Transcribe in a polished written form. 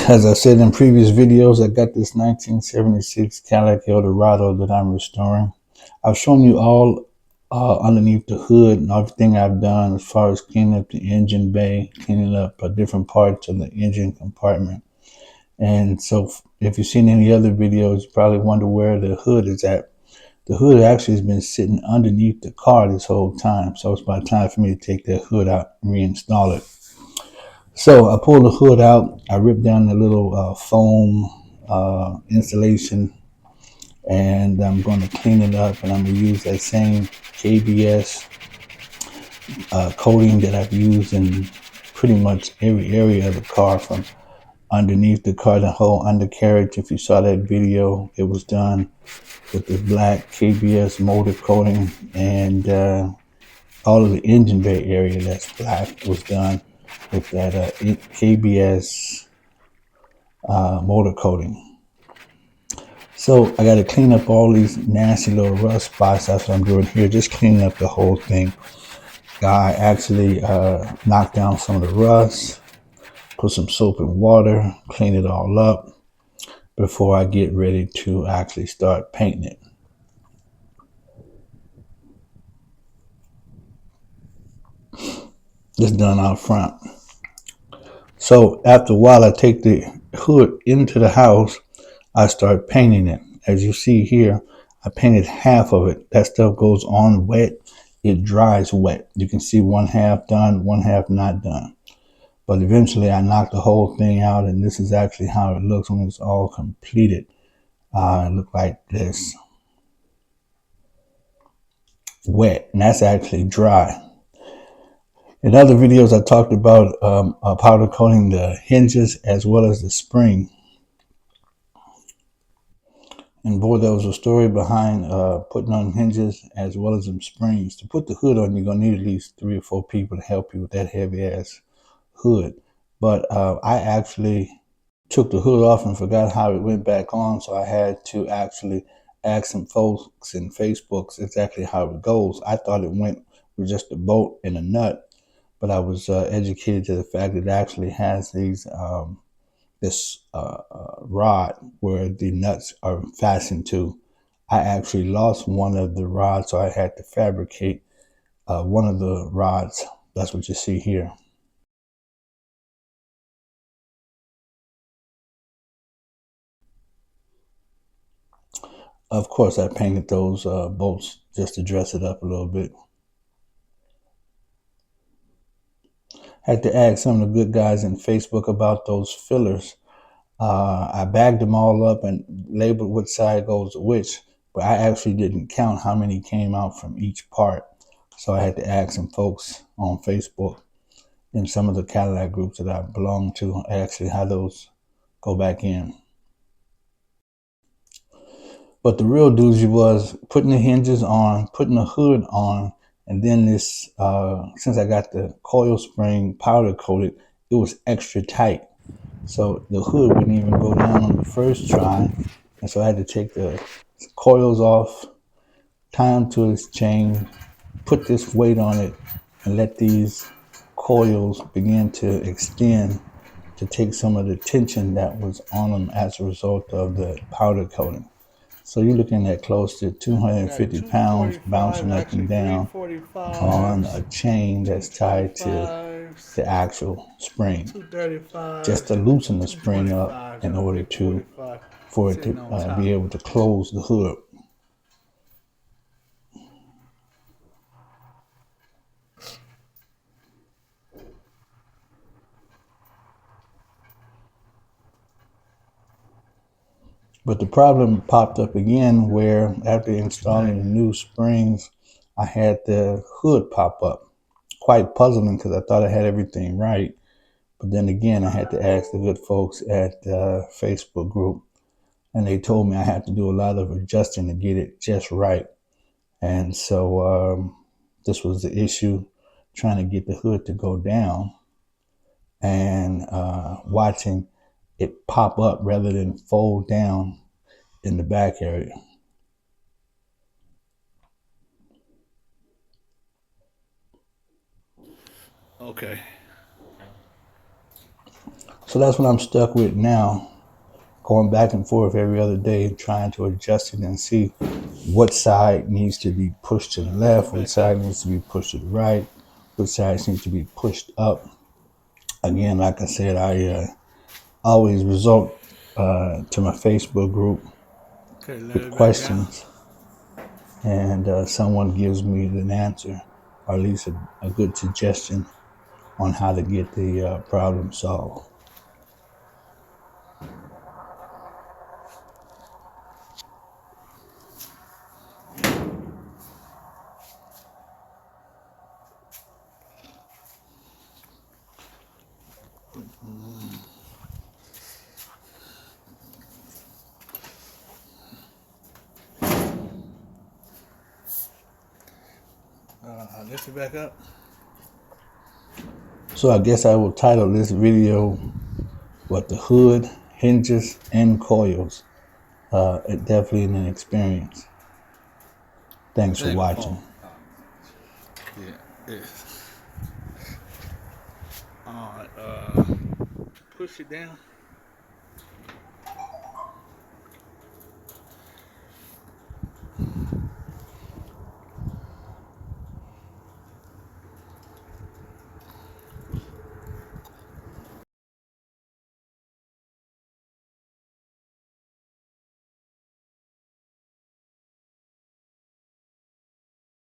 As I said in previous videos, I got this 1976 Cadillac Eldorado that I'm restoring. I've shown you all underneath the hood and everything I've done as far as cleaning up the engine bay, cleaning up different parts of the engine compartment. And so if you've seen any other videos, you probably wonder where the hood is at. The hood actually has been sitting underneath the car this whole time. So it's about time for me to take that hood out and reinstall it. So I pulled the hood out. I ripped down the little foam insulation, and I'm going to clean it up, and I'm going to use that same KBS coating that I've used in pretty much every area of the car, from underneath the car, the whole undercarriage. If you saw that video, it was done with the black KBS motor coating, and all of the engine bay area that's black was done with that KBS motor coating. So I got to clean up all these nasty little rust spots. That's what I'm doing here, just cleaning up the whole thing. I actually knocked down some of the rust, put some soap and water, clean it all up before I get ready to actually start painting it. Just done out front. So after a while, I take the hood into the house. I start painting it. As you see here, I painted half of it. That stuff goes on wet. It dries wet. You can see one half done, one half not done. But eventually I knocked the whole thing out, and this is actually how it looks when it's all completed. It looked like this. Wet, and that's actually dry. In other videos, I talked about powder coating the hinges as well as the spring. And boy, there was a story behind putting on hinges as well as them springs. To put the hood on, you're going to need at least 3 or 4 people to help you with that heavy-ass hood. But I actually took the hood off and forgot how it went back on, so I had to actually ask some folks in Facebook exactly how it goes. I thought it went with just a bolt and a nut, but I was educated to the fact that it actually has these this rod where the nuts are fastened to. I actually lost one of the rods, so I had to fabricate one of the rods. That's what you see here. Of course, I painted those bolts just to dress it up a little bit. Had to ask some of the good guys in Facebook about those fillers. I bagged them all up and labeled which side goes to which, but I actually didn't count how many came out from each part. So I had to ask some folks on Facebook in some of the Cadillac groups that I belong to, actually how those go back in. But the real doozy was putting the hinges on, putting the hood on, and then this, since I got the coil spring powder coated, it was extra tight. So the hood wouldn't even go down on the first try. And so I had to take the coils off, tie them to this chain, put this weight on it, and let these coils begin to extend to take some of the tension that was on them as a result of the powder coating. So you're looking at close to 250 pounds bouncing up and down on a chain that's tied to the actual spring, just to loosen the spring up in order to for it to be able to close the hood. But the problem popped up again where after installing the new springs, I had the hood pop up. Quite puzzling because I thought I had everything right. But then again, I had to ask the good folks at the Facebook group, and they told me I had to do a lot of adjusting to get it just right. And so this was the issue, trying to get the hood to go down and watching it pop up rather than fold down in the back area. Okay. So that's what I'm stuck with now, going back and forth every other day, trying to adjust it and see what side needs to be pushed to the left, what side needs to be pushed to the right, which sides need to be pushed up. Again, like I said, I always resort to my Facebook group with questions, and someone gives me an answer, or at least a good suggestion on how to get the problem solved. Lift it back up. So I guess I will title this video, what the hood, hinges, and coils. It definitely an experience. Thanks for watching. Yeah. Alright, push it down.